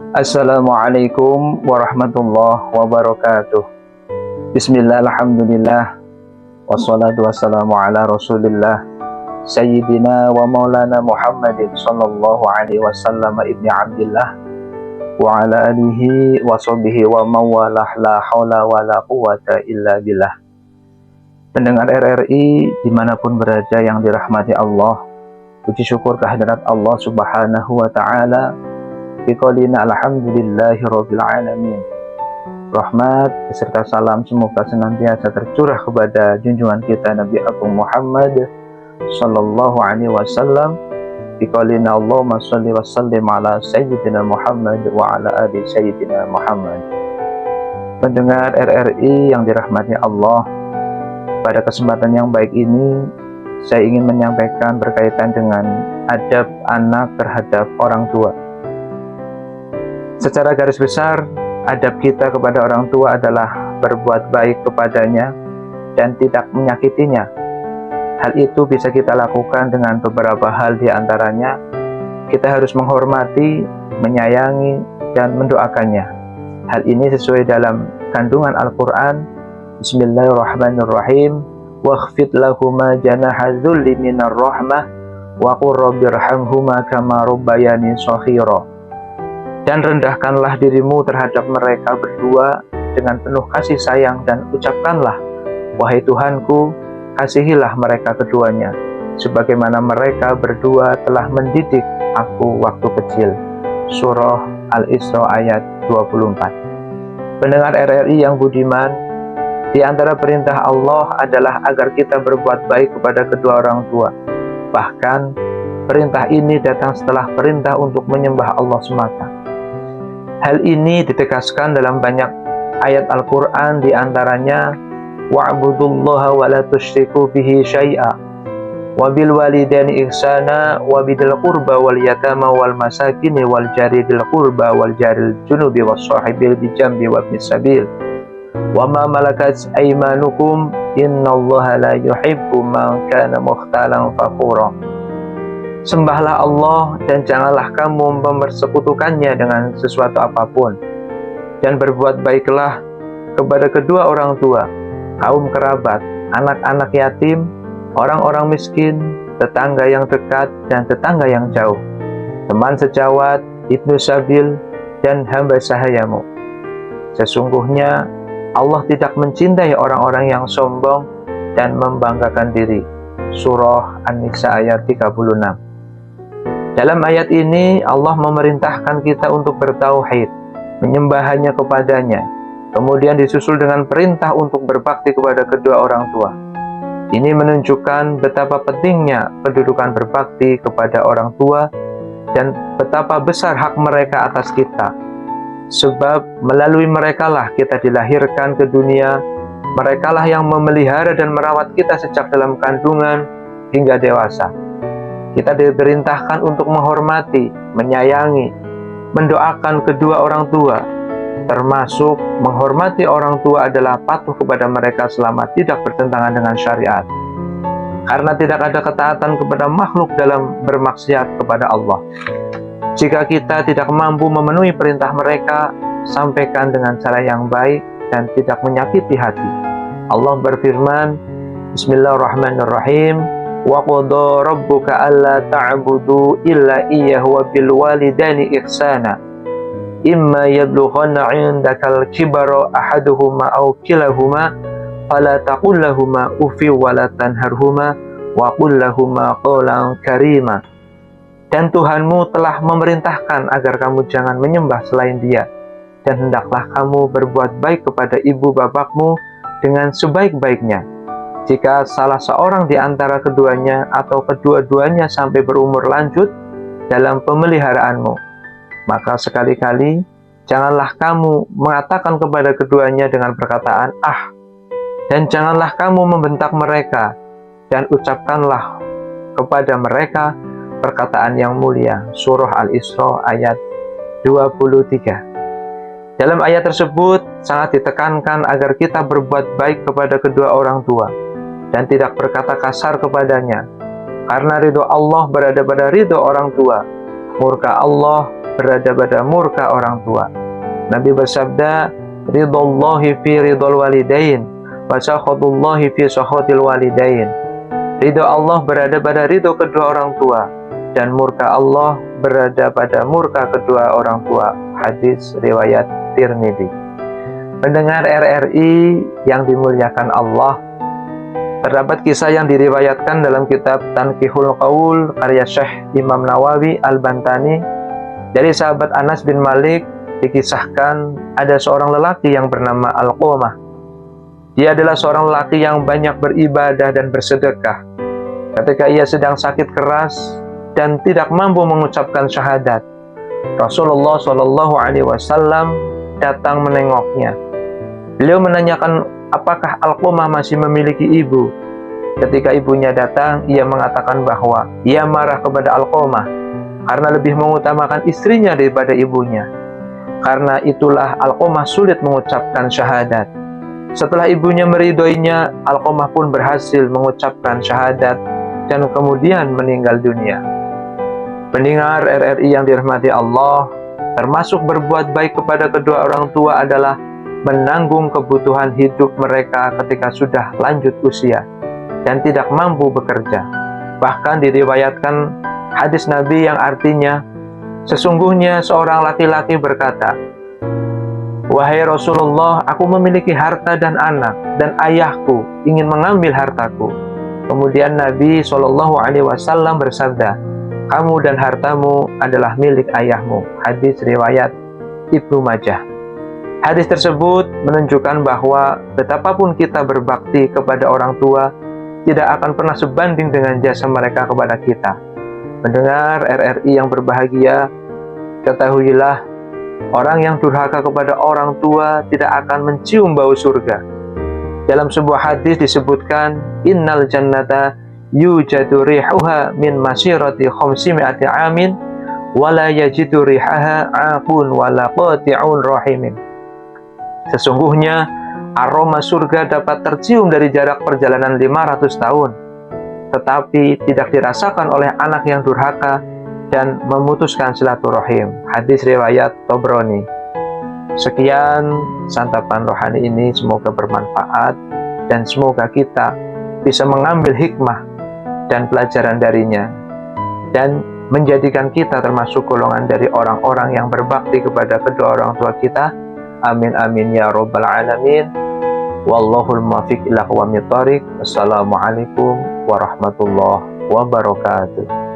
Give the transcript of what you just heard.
Assalamualaikum warahmatullahi wabarakatuh. Bismillah, alhamdulillah, wassalatu wassalamu ala rasulillah Sayyidina wa maulana Muhammadin sallallahu alaihi wasallam ibni Abdillah wa ala alihi wa sahbihi wa mawalah, la hawla wa la quwata illa billah. Pendengar RRI dimanapun berada yang dirahmati Allah, puji syukur kehadirat Allah subhanahu wa ta'ala. Biqaulina alhamdulillahi rabbil alamin. Rahmat beserta salam semoga senantiasa tercurah kepada junjungan kita Nabi Agung Muhammad sallallahu alaihi wasallam. Biqaulina Allahumma shalli wa sallim ala sayyidina Muhammad wa ala ali sayyidina Muhammad. Pendengar RRI yang dirahmati Allah, pada kesempatan yang baik ini saya ingin menyampaikan berkaitan dengan adab anak terhadap orang tua. Secara garis besar, adab kita kepada orang tua adalah berbuat baik kepadanya dan tidak menyakitinya. Hal itu bisa kita lakukan dengan beberapa hal, di antaranya kita harus menghormati, menyayangi, dan mendoakannya. Hal ini sesuai dalam kandungan Al-Quran. Bismillahirrahmanirrahim. Wakhfid lahuma janaha dzulli minar rahmah wa qur rabbirhamhuma kama rabbayani shaghira. Dan rendahkanlah dirimu terhadap mereka berdua dengan penuh kasih sayang, dan ucapkanlah, wahai Tuhanku, kasihilah mereka keduanya sebagaimana mereka berdua telah mendidik aku waktu kecil. Surah Al-Isra ayat 24. Pendengar RRI yang budiman, di antara perintah Allah adalah agar kita berbuat baik kepada kedua orang tua. Bahkan perintah ini datang setelah perintah untuk menyembah Allah semata. Hal ini ditegaskan dalam banyak ayat Al-Quran, di antaranya wa'budullaha wa la tusyriku bihi syai'a wa bil walidaini ihsana wa bidil qurba wal yatama wal masakini wal jari dil qurba wal jaril junubi was sahibil bijambi wa ibnis sabil wa ma malakat aymanukum innallaha la yuhibbu man kana mukhtalan fakhura. Sembahlah Allah dan janganlah kamu mempersekutukannya dengan sesuatu apapun, dan berbuat baiklah kepada kedua orang tua, kaum kerabat, anak-anak yatim, orang-orang miskin, tetangga yang dekat dan tetangga yang jauh, teman sejawat, ibnu sabil, dan hamba sahayamu. Sesungguhnya Allah tidak mencintai orang-orang yang sombong dan membanggakan diri. Surah An-Nisa ayat 36. Dalam ayat ini Allah memerintahkan kita untuk bertauhid, menyembah hanya kepadanya. Kemudian disusul dengan perintah untuk berbakti kepada kedua orang tua. Ini menunjukkan betapa pentingnya kedudukan berbakti kepada orang tua dan betapa besar hak mereka atas kita. Sebab melalui merekalah kita dilahirkan ke dunia, merekalah yang memelihara dan merawat kita sejak dalam kandungan hingga dewasa. Kita diperintahkan untuk menghormati, menyayangi, mendoakan kedua orang tua. Termasuk menghormati orang tua adalah patuh kepada mereka selama tidak bertentangan dengan syariat. Karena tidak ada ketaatan kepada makhluk dalam bermaksiat kepada Allah. Jika kita tidak mampu memenuhi perintah mereka, sampaikan dengan cara yang baik dan tidak menyakiti hati. Allah berfirman, Bismillahirrahmanirrahim. Wa qada rabbuka alla ta'budu illa iyyahu wa bil walidaini ihsana imma yablughanna 'indakal kibara ahaduhuma aw kilahuma fala taqul lahumā uffin wa la tanharhumā wa qul lahumā qawlan karīmā. Dan Tuhanmu telah memerintahkan agar kamu jangan menyembah selain Dia, dan hendaklah kamu berbuat baik kepada ibu bapakmu dengan sebaik-baiknya. Jika salah seorang di antara keduanya atau kedua-duanya sampai berumur lanjut dalam pemeliharaanmu, maka sekali-kali janganlah kamu mengatakan kepada keduanya dengan perkataan "ah", dan janganlah kamu membentak mereka, dan ucapkanlah kepada mereka perkataan yang mulia. Surah Al-Isra ayat 23. Dalam ayat tersebut sangat ditekankan agar kita berbuat baik kepada kedua orang tua dan tidak berkata kasar kepadanya, karena ridho Allah berada pada ridho orang tua, murka Allah berada pada murka orang tua. Nabi bersabda, "Ridallahi fi ridal walidain, wa sakhatullahi fi sakhatil walidain." Ridho Allah berada pada ridho kedua orang tua, dan murka Allah berada pada murka kedua orang tua. Hadis riwayat Tirmidzi. Pendengar RRI yang dimuliakan Allah, terdapat kisah yang diriwayatkan dalam kitab Tanqihul Qaul karya Syekh Imam Nawawi Al-Bantani. Dari sahabat Anas bin Malik dikisahkan ada seorang lelaki yang bernama Alqamah. Dia adalah seorang lelaki yang banyak beribadah dan bersedekah. Ketika ia sedang sakit keras dan tidak mampu mengucapkan syahadat, Rasulullah SAW datang menengoknya. Beliau menanyakan apakah Alqamah masih memiliki ibu. Ketika ibunya datang, ia mengatakan bahwa ia marah kepada Alqamah karena lebih mengutamakan istrinya daripada ibunya. Karena itulah Alqamah sulit mengucapkan syahadat. Setelah ibunya meridhoinya, Alqamah pun berhasil mengucapkan syahadat dan kemudian meninggal dunia. Pendengar RRI yang dirahmati Allah, termasuk berbuat baik kepada kedua orang tua adalah menanggung kebutuhan hidup mereka ketika sudah lanjut usia dan tidak mampu bekerja. Bahkan diriwayatkan hadis Nabi yang artinya, sesungguhnya seorang laki-laki berkata, "Wahai Rasulullah, aku memiliki harta dan anak, dan ayahku ingin mengambil hartaku." Kemudian Nabi SAW bersabda, "Kamu dan hartamu adalah milik ayahmu." Hadis riwayat Ibnu Majah. Hadis tersebut menunjukkan bahwa betapapun kita berbakti kepada orang tua, tidak akan pernah sebanding dengan jasa mereka kepada kita. Mendengar RRI yang berbahagia, ketahuilah, orang yang durhaka kepada orang tua tidak akan mencium bau surga. Dalam sebuah hadis disebutkan, "Innal jannata yujadu rihuha min masirati khamsimi'ati amin, wala yajidu rihaha aqun wala qati'un rahimin." Sesungguhnya aroma surga dapat tercium dari jarak perjalanan 500 tahun, tetapi tidak dirasakan oleh anak yang durhaka dan memutuskan silaturahim. Hadis riwayat Tobroni. Sekian santapan rohani ini, semoga bermanfaat dan semoga kita bisa mengambil hikmah dan pelajaran darinya dan menjadikan kita termasuk golongan dari orang-orang yang berbakti kepada kedua orang tua kita. Amin amin ya rabbal alamin. Wallahul muwaffiq ila aqwamit thoriq. Assalamualaikum warahmatullahi wabarakatuh.